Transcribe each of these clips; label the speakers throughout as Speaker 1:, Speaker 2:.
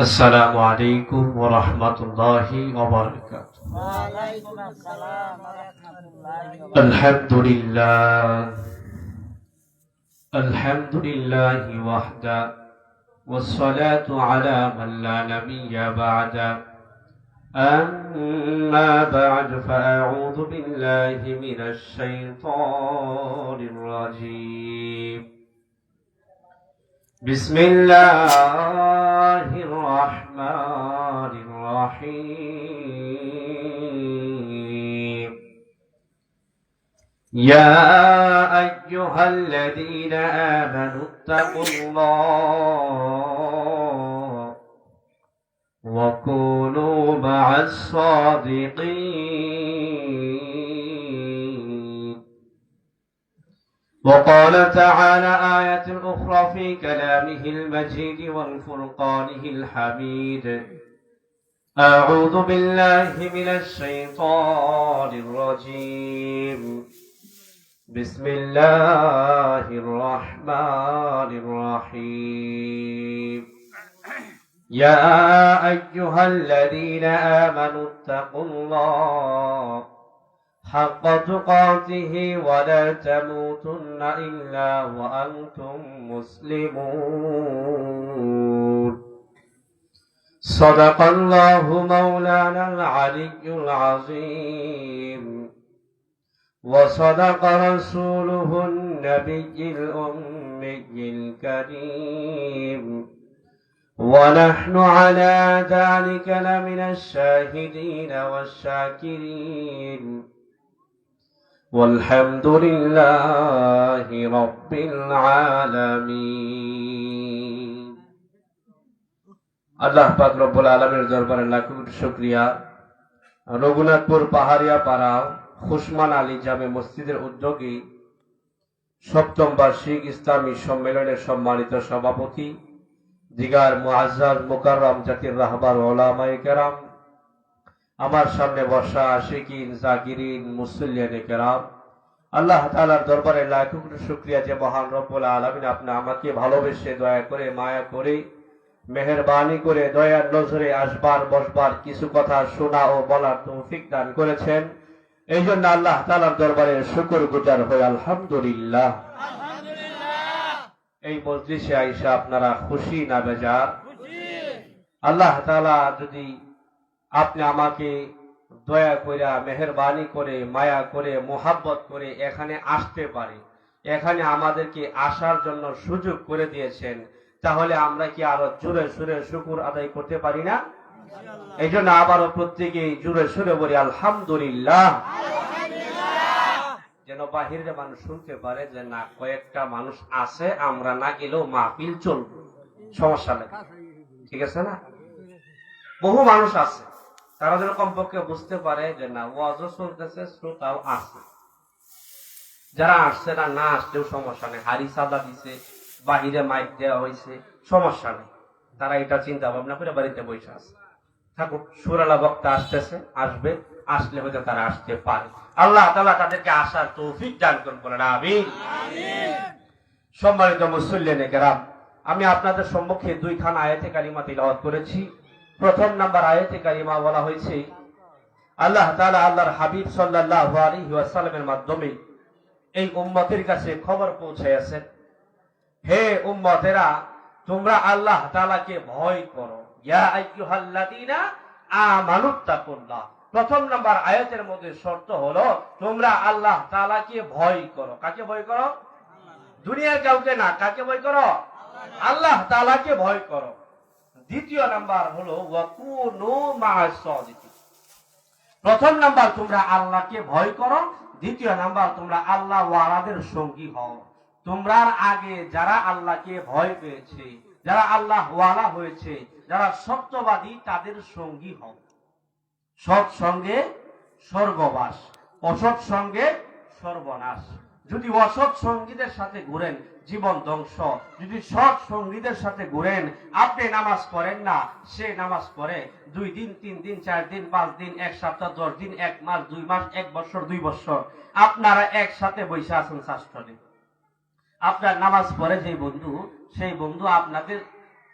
Speaker 1: السلام عليكم ورحمة الله وبركاته.
Speaker 2: وعليكم السلام ورحمة الله وبركاته.
Speaker 1: الحمد لله وحده، والصلاة على من لا نبي بعده. أما بعد، فأعوذ بالله من الشيطان الرجيم. بسم الله الرحمن الرحيم. يا أيها الذين آمنوا اتقوا الله وكونوا مع الصادقين. وقال تعالى آية أخرى في كلامه المجيد والفرقانه الحميد: أعوذ بالله من الشيطان الرجيم. بسم الله الرحمن الرحيم. يا أيها الذين آمنوا اتقوا الله حق تقاته ولا تموتن إلا وأنتم مسلمون. صدق الله مولانا العلي العظيم، وصدق رسوله النبي الأمي الكريم، ونحن على ذلك لمن الشاهدين والشاكرين، والحمد لله رب العالمين. আল্লাহ পাক রব্বুল আলামিনের দরবারে লাখ কোটি শুকরিয়া। রঘুনাথপুর পাহাড়িয়া পাড়া খুশমান আলী জামে মসজিদের উদ্যোগে সপ্তম বার্ষিক ইসলামী সম্মেলনের সম্মানিত সভাপতি দিগার মুআজ্জাজ মুকাররম জাতির রাহবার উলামায়ে কেরাম, আমার সামনে বসা আশিকিন জাকিরিন মুসল্লিয়ানে কেরাম, আল্লাহ তাআলার দরবারে লাখ কোটি শুকরিয়া যে মহান রব্বুল আলামিন আপনি আমাকে ভালোবেসে দয়া করে মায়া করে মেহেরবানি করে দয়ার নজরে আসবার বসবার কিছু কথা শোনা ও বলার তৌফিক দান করেছেন। এই জন্য আল্লাহ তাআলার দরবারে শুকরগুজার হই আলহামদুলিল্লাহ। এই মজলিসে আইসা আপনারা খুশি না বেজার? আল্লাহ তাআলা যদি আপনি আমাকে দয়া কইরা মেহেরবানি করে মায়া করে মোহাব্বত করে এখানে আসতে পারে, এখানে আমাদেরকে আসার জন্য সুযোগ করে দিয়েছেন, তাহলে আমরা কি আরো জোরে সুরে শুকর আদায় করতে পারি না? এই জন্য আবারও প্রত্যেকেই জোরে সুরে বলি আলহামদুলিল্লাহ, যেন বাহিরের মানুষ শুনতে পারে যে না কয়েকটা মানুষ আছে, আমরা না গেলেও মাহফিল চলবে, সমস্যা নেই, ঠিক আছে না? বহু মানুষ আছে, তারা যেন কমপক্ষে বুঝতে পারে যে না ওয়াজও চলতেছে, শ্রোতাও আছে। যারা আসছে না, না আসলেও সমস্যা নেই, হাড়ি সাদা দিছে, বাহিরে মাইক দেওয়া হয়েছে, সমস্যা নেই, তারা এটা চিন্তা ভাবনা করে বাড়িতে বসে আছে। থাকুক, সুরালা বক্তা আসতেছে, আসবে, আসলে হয়তো তারা আসতে পারে। আল্লাহ তাআলা তাদেরকে আসার তৌফিক দান করুন, বলেন আমিন। সম্মানিত মুসল্লিয়ানে কেরাম, আমি আপনাদের সম্মুখে দুইখানা আয়াতে কারিমা তিলাওয়াত করেছি। প্রথম নাম্বার আয়াতে কারিমা বলা হয়েছে আল্লাহ তাআলা আল্লাহর হাবিব সাল্লাল্লাহু আলাইহি ওয়াসাল্লামের মাধ্যমে এই উম্মতের কাছে খবর পৌঁছাইয়াছেন, হে উম্মতেরা, তোমরা আল্লাহ তাআলাকে ভয় করো। ইয়া আইয়ুহাল্লাযীনা আমানুত্তাকুল্লাহ। প্রথম নাম্বার আয়াতের মধ্যে শর্ত হলো তোমরা আল্লাহ তাআলাকে ভয় করো। কাকে ভয় করো? দুনিয়ার কাউকে না, কাকে ভয় করো? আল্লাহ তাআলাকে ভয় করো। দ্বিতীয় নাম্বার হলো ওয়াকুনু মা'আস সাদিকিন। প্রথম নাম্বার তোমরা আল্লাহকে ভয় করো, দ্বিতীয় নাম্বার তোমরা আল্লাহ ওয়ালাদের সঙ্গী হও। তোমরার আগে যারা আল্লাহকে ভয় পেয়েছে, যারা আল্লাহ ওয়ালা হয়েছে, যারা সত্যবাদী, তাদের সঙ্গী হও। সৎ সঙ্গে স্বর্গবাস, অসৎ সঙ্গে সর্বনাশ। যদি অসৎ সঙ্গীদের সাথে ঘুরেন জীবন ধ্বংস, যদি সৎ সঙ্গীদের সাথে ঘুরেন, আপনি নামাজ পড়েন না, সে নামাজ পড়ে, 2 দিন 3 দিন 4 দিন 5 দিন 1 সপ্তাহ 10 দিন 1 মাস 2 মাস 1 বছর 2 বছর, আপনারা একসাথে বসে আছেন শাস্ত্রে। আপনার নামাজ পড়ে যে বন্ধু, সেই বন্ধু আপনাদের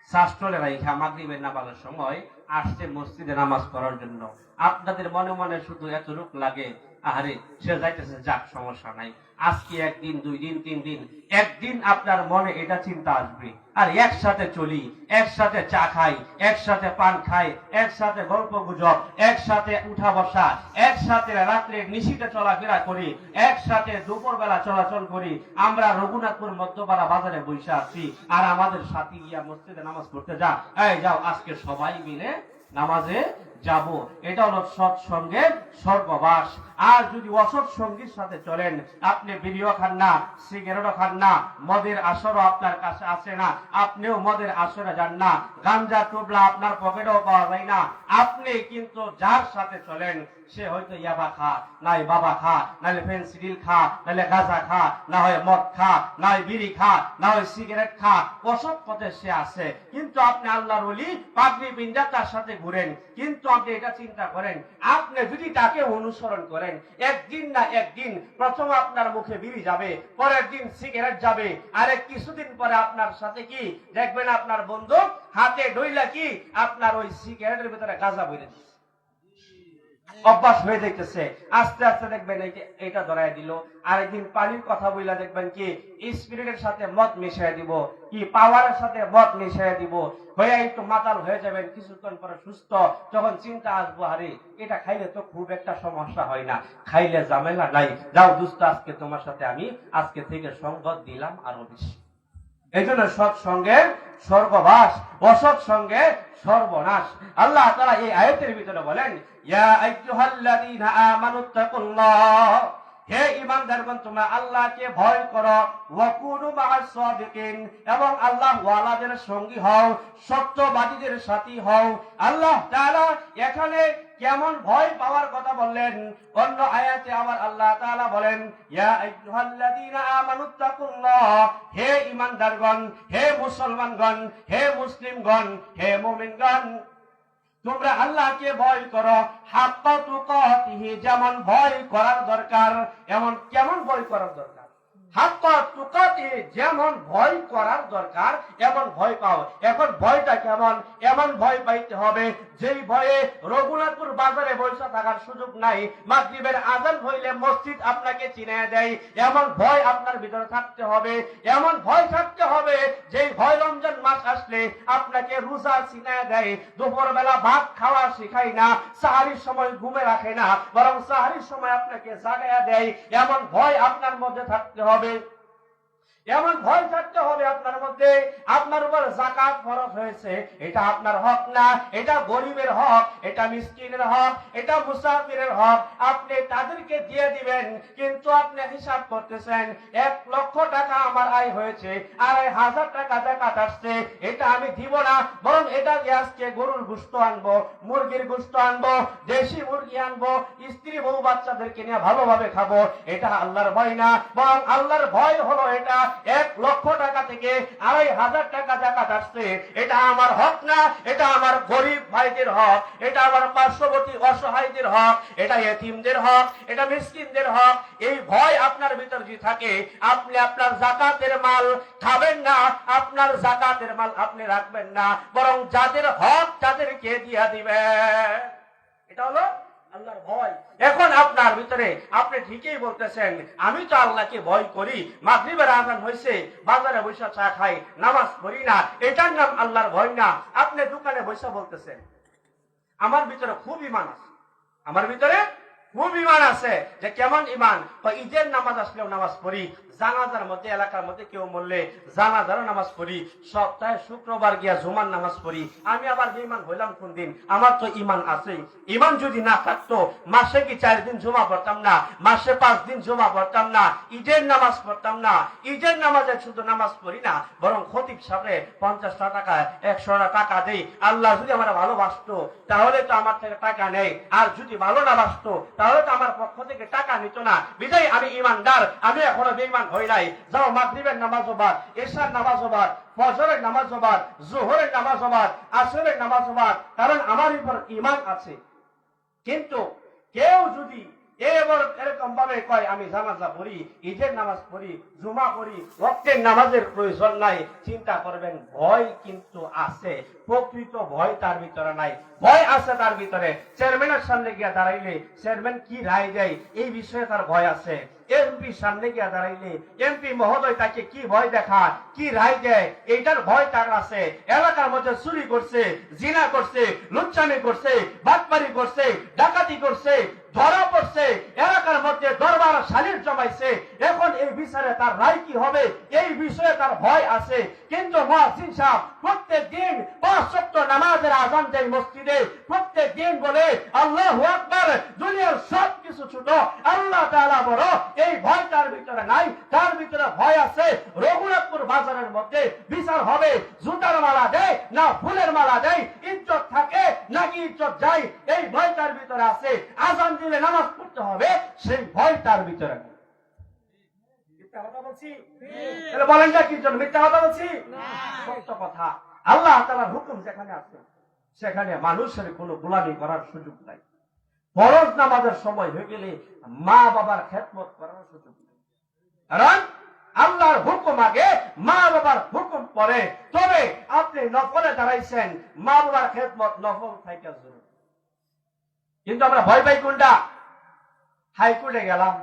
Speaker 1: শাস্ত্রলে রাইখা মাগরিবের নামাজের সময় আসছে মসজিদে নামাজ পড়ার জন্য। আপনাদের মনে মনে শুধু এতটুক লাগে, আরে সে যাইতেছে, যাক সমস্যা নাই, আজকে একদিন, 2 দিন, 3 দিন, একদিন আপনার মনে এটা চিন্তা আসবে, আর একসাথে চলি, একসাথে চা খাই, একসাথে পান খাই, একসাথে গল্প গুজব, একসাথে উঠা বসা, একসাথে রাত্রে নিশিতে চলাফেরা করি, একসাথে দুপুরবেলা চলাচল করি। আমরা রঘুনাথপুর মধ্যপাড়া বাজারে বসে আছি, আর আমাদের সাথী গিয়া মসজিদে নামাজ পড়তে যা, এই যাও আজকে সবাই মিলে নামাজে যাব। এটা হলো সৎসঙ্গের স্বর্গবাস। আর যদি অসৎ সঙ্গীর সাথে চলেন, আপনি বিড়িও খান না, সিগারেটও খান না, মদের আসরও আপনার কাছে আসে না, আপনিও মদের আসরে যান না, গাঞ্জা টোবলা আপনার পকেটেও পাওয়া যায় না, আপনি কিন্তু যার সাথে চলেন সে হয়তো ইয়াবা খা, নাই বাবা খা, নাহলে ফেন্সিডিল খা, নাহলে গাঁজা খা, না হয় মদ খা, না হয় বিড়ি খা, না হয় সিগারেট খা, অসৎ পথে সে আছে। কিন্তু আপনি আল্লাহর ওলি পাগড়ি পিঞ্জা তার সাথে ঘুরেন, কিন্তু আপনি এটা চিন্তা করেন, আপনি যদি তাকে অনুসরণ করেন, একদিন না একদিন প্রথম আপনার মুখে বিড়ি যাবে, পরের দিন সিগারেট যাবে, আরে কিছুদিন পরে আপনার সাথে কি দেখবেন, আপনার বন্ধু হাতে ডইলা কি আপনার ওই সিগারেটের ভিতরে গাঁজা বইরে দিচ্ছে, অভ্যাস হয়ে যাইতেছে। আস্তে আস্তে দেখবেন এটা ধরাই দিল, আরেকদিন পানির কথা বইলা দেখবেন কি স্পিরিটের সাথে মদ মিশিয়ে দিব, কি পাওয়ারের সাথে মদ মিশিয়ে দিব, হয়ে একটু মাতাল হয়ে যাবেন, কিছুক্ষণ পরে সুস্থ। যখন চিন্তা আসবো, আরে এটা খাইলে তো খুব একটা সমস্যা হয় না, খাইলে ঝামেলা নাই, যাও দুস্থ আজকে তোমার সাথে আমি আজকে থেকে সঙ্গত দিলাম আরো বেশি। এই জন্য সৎসঙ্গে স্বর্গবাস, অসৎ সঙ্গে সর্বনাশ। আল্লাহ তাআলা এই আয়াতের ভিতরে বলেন, ইয়া আইয়ুহাল্লাযীনা আমানুত্তাকুল্লাহ, হে ঈমানদারগণ তোমরা আল্লাহকে ভয় করো, ওয়া কুনু মা'আস সাদিকিন, এবং আল্লাহ ওয়ালাদের সঙ্গী হও, সত্যবাদীদের সাথী হও। আল্লাহ তাআলা এখানে কেমন ভয় পাওয়ার কথা বললেন, অন্য আয়াতে আবার আল্লাহ তাআলা বলেন, ইয়া আইয়ুহাল্লাযীনা আমানুত্তাকুল্লাহ, হে ঈমানদারগণ, হে মুসলমানগণ, হে মুসলিমগণ, হে মুমিনগণ, তোমরা আল্লাহকে ভয় করো হাক্কা তুকাতিহি, যেমন ভয় করার দরকার এমন কেমন ভয় করার দরকার, হাক্কা তুকাতিহি যেমন ভয় করার দরকার এমন ভয় পাও। এখন ভয়টা কেমন? এমন ভয় পাইতে হবে যেই ভয়ে রঘুনাথপুর বাজারে বসে থাকার সুযোগ নাই, মাগরিবের আযান হইলে মসজিদ আপনাকে চিনিয়ে দেয়, এমন ভয় আপনার ভিতরে থাকতে হবে। এমন ভয় থাকতে হবে যেই ভয় রমজান মাস আসলে আপনাকে রোজা চিনিয়ে দেয়, দুপুরবেলা ভাত খাওয়া শিখায় না, সাহারির সময় ঘুমে রাখে না, বরং সাহারির সময় আপনাকে জাগায়া দেয়। এমন ভয় আপনার মধ্যে থাকতে হবে, এমন ভয় থাকতে হবে আপনার মধ্যে। আপনার উপর যাকাত ফরজ হয়েছে, এটা আপনার হক না, এটা গরিবের হক, এটা মিসকিনের হক, এটা মুসাফিরের হক, আপনি তাদেরকে দিয়ে দিবেন। কিন্তু আপনি হিসাব করতেছেন 1 লক্ষ টাকা আমার আয় হয়েছে, 2,500 টাকা যাকাত আসছে, এটা আমি দিব না, বরং এটা দিয়ে আজকে গরুর গোশত আনবো, মুরগির গোশত আনবো, দেশি মুরগি আনবো, স্ত্রী বউ বাচ্চাদেরকে নিয়ে ভালোভাবে খাবো। এটা আল্লাহর ভয় না, বরং আল্লাহর ভয় হলো এটা 1 লক্ষ টাকা থেকে 2,500 টাকা যাকাত আসছে, এটা আমার হক না, এটা আমার গরিব ভাইদের হক, এটা আমার পার্শ্ববর্তী অসহায়দের হক, এটা এতিমদের হক, এটা মিসকিনদের হক। এই ভয় আপনার ভিতর যদি থাকে, আপনি আপনার যাকাতের মাল খাবেন না, আপনার যাকাতের মাল আপনি রাখবেন না, বরং যাদের হক তাদেরকে দিয়ে দিবেন। এটা হলো আল্লাহর ভয়। এখন আপনার ভিতরে আপনি ঠিকই বলতেছেন, আমি তো আল্লাহকে ভয় করি, মাগরিবের আযান হইছে, বাজারে বসে চা খাই, নামাজ পড়ি না, এটার নাম আল্লাহর ভয় না। আপনি দোকানে বসে বলতেছেন, আমার ভিতরে খুব ঈমান আছে, আমার ভিতরে খুব ঈমান আছে। যে কেমন ঈমান? ঈদের নামাজ আসলেও নামাজ পড়ি, জানাজার মধ্যে এলাকার মধ্যে কেউ মরলে জানাজারও নামাজ পড়ি, সপ্তাহে শুক্রবার গিয়া জুমার নামাজ পড়ি। আমি আবার বেঈমান হইলাম কোন দিন? আমার তো ঈমান আছে। ঈমান যদি না থাকতো মাসে কি 4 দিন জুমা পড়তাম না, মাসে 5 দিন জুমা পড়তাম না, ঈদের নামাজ পড়তাম না। ঈদের নামাজে শুধু নামাজ পড়ি না, বরং খতিব সাহেবরে 50 টাকা 100 টাকা দেই। আল্লাহ যদি আমার ভালোবাসতো তাহলে তো আমার থেকে টাকা নেই, আর যদি ভালো না বাসতো তাহলে তো আমার পক্ষ থেকে টাকা নিত না। বিদায় আমি ঈমানদার, আমি এখনো বেঈমান হই নাই। যাও মাগরিবের নামাজ বাদ, এশার নামাজ বাদ, ফজরের নামাজ বাদ, যোহরের নামাজ বাদ, আসরের নামাজ বাদ, কারণ আমার উপর ঈমান আছে। কিন্তু কেউ যদি এরকম ভাবে কয় আমি জানাজা পড়ি, ঈদের নামাজ পড়ি, জুমা পড়ি, ওয়াক্তের নামাজের প্রয়োজন নাই। চিন্তা করবেন ভয় কিন্তু আছে, প্রকৃত ভয় তার ভিতরে নাই। ভয় আছে তার ভিতরে, চেয়ারম্যানের সামনে গিয়ে দাঁড়াইলে চেয়ারম্যান কি রায় দেয় এই বিষয়ে তার ভয় আছে। এমপি সামনে গিয়ে দাঁড়াইলে এমপি মহোদয় তাকে কি ভয় দেখায়, কি রায় দেয়, এইটার ভয় তার আছে। এলাকার মধ্যে চুরি করছে, জিনা করছে, লুচ্চামি করছে, বাটপারি করছে, ডাকাতি করছে, ধরা পড়ছে, এলাকার মধ্যে দরবার শালীর জমাইছে, এখন এই বিচারে তার রায় কি হবে এই বিষয়ে তার ভয় আছে। কিন্তু মুয়াজ্জিন সাহেব প্রত্যেক দিন 5 ওয়াক্ত নামাজের আযান দেয় মসজিদে, প্রত্যেক দিন বলে আল্লাহু আকবার, দুনিয়ার সব কিছু ছোট, আল্লাহ তাআলা বড়, এই ভয় তার ভিতরে নাই। তার ভিতরে ভয় আছে রঘুনাথপুর বাজারের মধ্যে বিচার হবে জুতার মালা দেয় না ফুলের মালা দেয়, ইজ্জত থাকে নাকি ইজ্জত যায়, এই ভয় তার ভিতরে আছে। আযান দিলে নামাজ পড়তে হবে, সেই ভয় তার ভিতরে নেই। মিথ্যা কথা বলছি? তাহলে বলেন না কি জন্য মিথ্যা কথা বলছি? সত্য কথা। আল্লাহ তাআলার হুকুম যেখানে আছে সেখানে মানুষের কোনো গোলামি করার সুযোগ নাই। ফরজ নামাজের সময় হয়ে গেলে মা বাবার খেদমত করার সুযোগ নেই, কারণ আল্লাহর হুকুম আগে, মা বাবার হুকুম পরে। তবে আপনি নফলে দাঁড়াইছেন, মা বাবার খেদমত নফল থেকে জরুরি। কিন্তু আমরা ভয় পাই কোনটা? হাইকোর্টে গেলাম,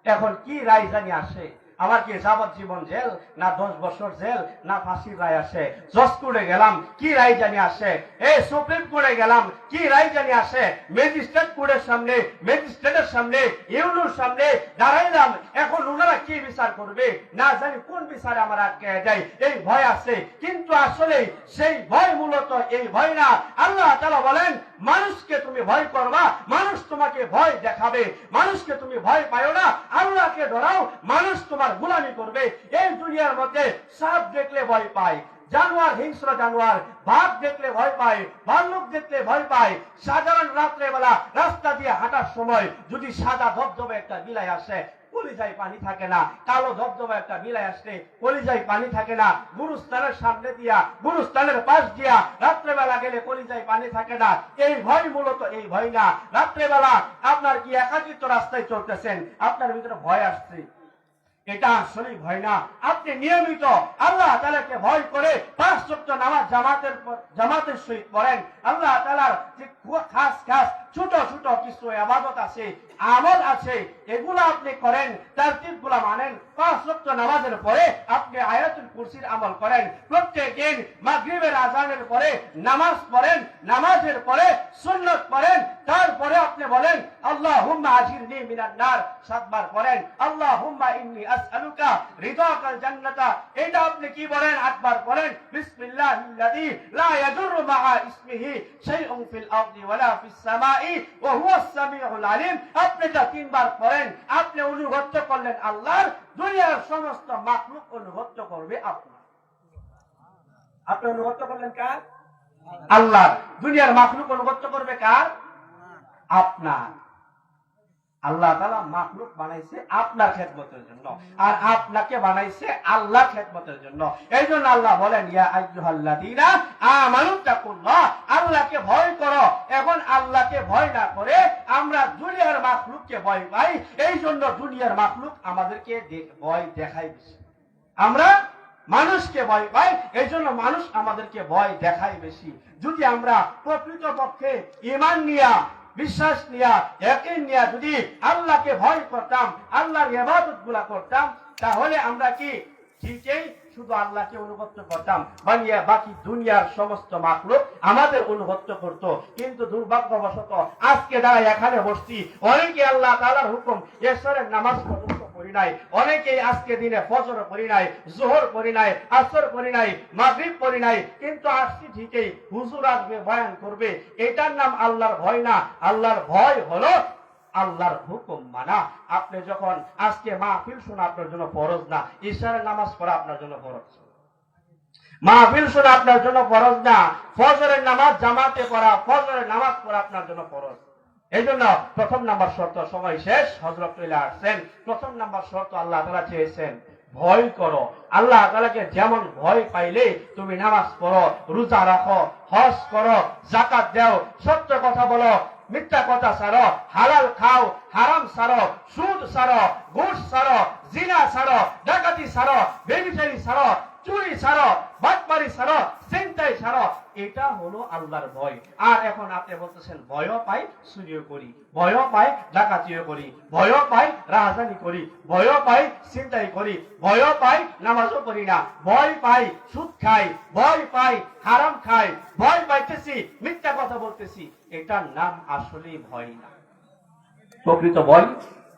Speaker 1: এখন কি রায় জানি আসে, আমার কি যাবজ্জীবন জেল না 10 বছর জেল না ফাঁসির রায় আসে। জজ কোর্টে গেলাম, কি রায় জানি আসে। এই সুপ্রিম কোর্টে গেলাম, কি রায় জানি আসে। ম্যাজিস্ট্রেট কোর্টের সামনে, ম্যাজিস্ট্রেটের সামনে, ইউনুর সামনে দাঁড়াইলাম, এখন ওনারা কি বিচার করবে না জানি, কোন বিচারে আমার আটকে যায়, এই ভয় আছে। কিন্তু আসলে সেই ভয় মূলত এই ভয় না। আল্লাহ তাআলা বলেন মানুষকে তুমি ভয় করবা, মানুষ তোমাকে ভয় দেখাবে, মানুষকে তুমি ভয় পাও না, আল্লাহকে ডরাও, মানুষ তোমার গোলামি করবে। এই দুনিয়ার মধ্যে সাপ দেখলে ভয় পায়, জানোয়ার, হিংস্র জানোয়ার, বাঘ দেখলে ভয় পায়, ভাল্লুক দেখলে ভয় পায়। সাধারণ রাত্রে বেলা রাস্তা দিয়ে হাঁটার সময় যদি সাদা ধবধবে একটা বিলাই আসে, কলিজায় পানি থাকে না। কালো ধবধবে একটা বিলাই আসলে কলিজায় পানি থাকে না। গুরুস্থানের সামনে দিয়া, গুরুস্থানের পাশ দিয়া রাত্রেবেলা গেলে কলিজায় পানি থাকে না। এই ভয় মূলত এই ভয় না। রাত্রেবেলা আপনার কি একাকিত্ব রাস্তায় চলতেছেন, আপনার ভিতরে ভয় আসছে, এটা আসলে ভয় না। আপনি নিয়মিত আল্লাহ তাআলাকে ভয় করে 5 ওয়াক্ত নামাজ জামাতের সহিত পড়েন। আল্লাহ তাআলার যে খাস খাস ছোট ছোট কিছু ইবাদত আছে, আমল আছে, এগুলো আপনি করেন, তারতিবগুলো মানেন। 5 ওয়াক্ত নামাজের পরে আপনি আয়াতুল কুরসির আমল করেন। প্রত্যেক দিন মাগরিবের আযানের পরে নামাজ পড়েন, নামাজের পরে সুন্নাত পড়েন। তারপরে আপনি বলেন আল্লাহুম্মা আজিরনি মিনান নার 7 বার পড়েন। আল্লাহুম্মা ইন্নী আসআলুকা রিদাকাল জান্নাতা, এটা আপনি কি বলেন? 8 বার পড়েন। বিসমিল্লাহিল্লাযী লা ইয়াদুররু মা'a ইসমিহি শাইউন ফিল আরদি ওয়ালা ফিস সামাই ওয়া হুয়াস সামিউল আলিম, আপনি এটা 3 বার পড়েন। আপনি অনুগত করলেন আল্লাহর, দুনিয়ার সমস্ত মাখলুক অনুগত করবে আপনার। আপনি অনুগত করলেন কার? আল্লাহ। দুনিয়ার মাখলুক অনুগত করবে কার? আপনার। আল্লাহ তাআলা মাখলুক বানাইছে আপনার খেদমতের জন্য, আর আপনাকে বানাইছে আল্লাহর খেদমতের জন্য। এই জন্য আল্লাহ বলেন ইয়া আইয়ুহাল্লাযীনা আমানু তাকুল্লাহ, আল্লাহকে ভয় করো। এখন আল্লাহকে ভয় না করে আমরা দুনিয়ার মাখলুককে ভয় পাই। এই জন্য দুনিয়ার মাখলুক আমাদেরকে ভয় দেখায় বেশি। আমরা মানুষকে ভয় পাই, এই জন্য মানুষ আমাদেরকে ভয় দেখায় বেশি। যদি আমরা প্রকৃতপক্ষে ঈমান নিয়া, বিশ্বাস নিয়া, ইয়াকিন নিয়া যদি আল্লাহকে ভয় করতাম, আল্লাহর ইবাদত গুলা করতাম, তাহলে আমরা কি ঠিকই শুধু আল্লাহকে অনুগত করতাম, বানিয়ে বাকি দুনিয়ার সমস্ত মাখলুক আমাদের অনুগত করত। কিন্তু দুর্ভাগ্যবশত আজকে যারা এখানে বসছি, অনেকে আল্লাহ তাআলার হুকুম এশারের নামাজ পর্যন্ত পড়ি নাই, অনেকেই আজকে দিনে ফজর পড়ি নাই, যোহর পড়ি নাই, আসর পড়ি নাই, মাগরিব পড়ি নাই, কিন্তু আসছি ঠিকই, হুজুর আসবে বয়ান করবে। এটার নাম আল্লাহর ভয় না। আল্লাহর ভয় হলো আল্লাহর হুকুম মানা। আপনি যখন আজকে মাহফিল শোনা আপনার জন্য ফরজ না, ইশারের নামাজ পড়া আপনার জন্য ফরজ। মাহফিল শোনা আপনার জন্য ফরজ না, ফজরের নামাজ জামাতে পড়া, ফজরের নামাজ পড়া আপনার জন্য ফরজ। এই জন্য প্রথম নাম্বার শর্ত, সময় শেষ, হযরত চলে আসছেন। প্রথম নাম্বার শর্ত আল্লাহ তাআলা চেয়েছেন ভয় করো। আল্লাহ তাআলাকে যেমন ভয় পাইলে তুমি নামাজ পড়ো, রোজা রাখো, হজ করো, যাকাত দাও, সত্য কথা বলো, মিথ্যা কথা ছাড়ো, হালাল খাও, হারাম ছাড়ো, সুদ ছাড়ো, ঘুষ ছাড়ো, জিনা ছাড়ো, ডাকাতি ছাড়ো, বেবিচারি ছাড়ো, চুরি ছাড়ো, বাটপারি ছাড়ো, চিন্তাই ছাড়ো। এটা হলো আল্লাহর ভয়। আর এখন আপনি বলতেছেন ভয়ও পাই, চুরিও করি, ভয়ও পাই, ডাকাতিও করি, ভয়ও পাই, রাহাজানি করি, ভয়ও পাই, চিন্তাই করি, ভয়ও পাই, নামাজও করি না, ভয় পাই, সুদ খাই, ভয় পাই, হারাম খাই, ভয় পাইতেছি, মিথ্যা কথা বলতেছি। এটার নাম আসলে ভয় না। প্রকৃত ভয়,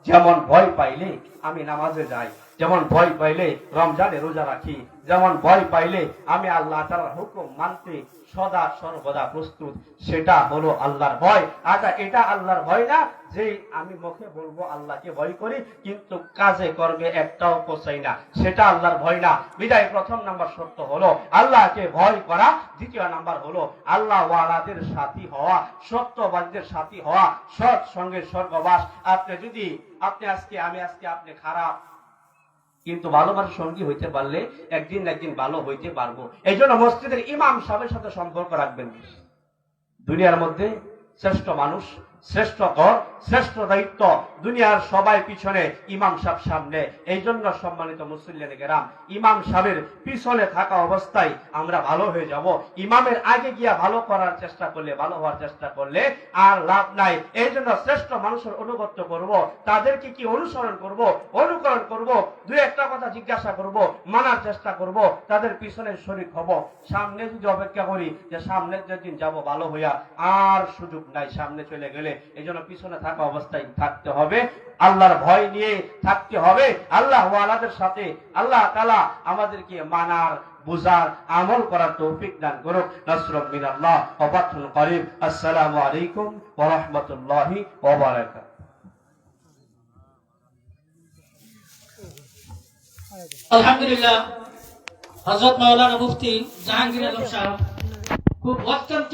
Speaker 1: যেমন ভয় পাইলে আমি নামাজে যাই, যেমন ভয় পাইলে রমজানে রোজা রাখি, যেমন ভয় পাইলে আমি আল্লাহ তাআলার হুকুম মানতে সদা সর্বদা প্রস্তুত, সেটা হলো আল্লাহর ভয়। আচ্ছা, এটা আল্লাহর ভয় না যে আমি মুখে বলবো আল্লাহকে ভয় করি কিন্তু কাজে কর্মে একটাও পৌঁছাই না, সেটা আল্লাহর ভয় না। বিদায় প্রথম নাম্বার শর্ত হলো আল্লাহকে ভয় করা। দ্বিতীয় নাম্বার হলো আল্লাহ ওয়ালাদের সাথী হওয়া, সত্যবাদীদের সাথী হওয়া, সৎ সঙ্গের স্বর্গবাস। আপনি আজকে আপনি খারাপ, কিন্তু ভালোবাসার সঙ্গী হইতে পারলে একদিন না একদিন ভালো হইতে পারবো। এই জন্য মসজিদের ইমাম সাহেবের সাথে সম্পর্ক রাখবেন। দুনিয়ার মধ্যে শ্রেষ্ঠ মানুষ, শ্রেষ্ঠ ঘর, শ্রেষ্ঠ দায়িত্ব, দুনিয়ার সবাই পিছনে, ইমাম সাহেব সামনে। এই জন্য সম্মানিত মুসল্লিয়ানে কেরাম, ইমাম সাহেবের পিছনে থাকা অবস্থায় আমরা ভালো হয়ে যাব। ইমামের আগে গিয়া ভালো করার চেষ্টা করলে, ভালো হওয়ার চেষ্টা করলে আর লাভ নাই। এই জন্য শ্রেষ্ঠ মানুষের অনুগত্য করব, তাদেরকে কি অনুসরণ করব, অনুকরণ করব, দুই একটা কথা জিজ্ঞাসা করব, মানার চেষ্টা করব, তাদের পিছনে শরীক হব। সামনে যদি অপেক্ষা করি যে সামনের যেদিন যাব ভালো হইয়া, আর সুযোগ নাই, সামনে চলে গেলে। এই জন্য পিছনে থাকা অবস্থায় থাকতে হবে, আল্লাহর ভয় নিয়ে থাকতে হবে, আল্লাহ ওয়ালাদের সাথে। আল্লাহ তাআলা আমাদেরকে মানার, বুঝার, আমল করার তৌফিক দান করুক। নাসরুম মিনাল্লাহ ওয়া ফাতহুন করিব। আসসালামু আলাইকুম ওয়া রাহমাতুল্লাহি ওয়া বারাকাতুহু।
Speaker 2: আলহামদুলিল্লাহ, হযরত মাওলানা মুফতি জাহাঙ্গীর আলম সাহেব খুব অত্যন্ত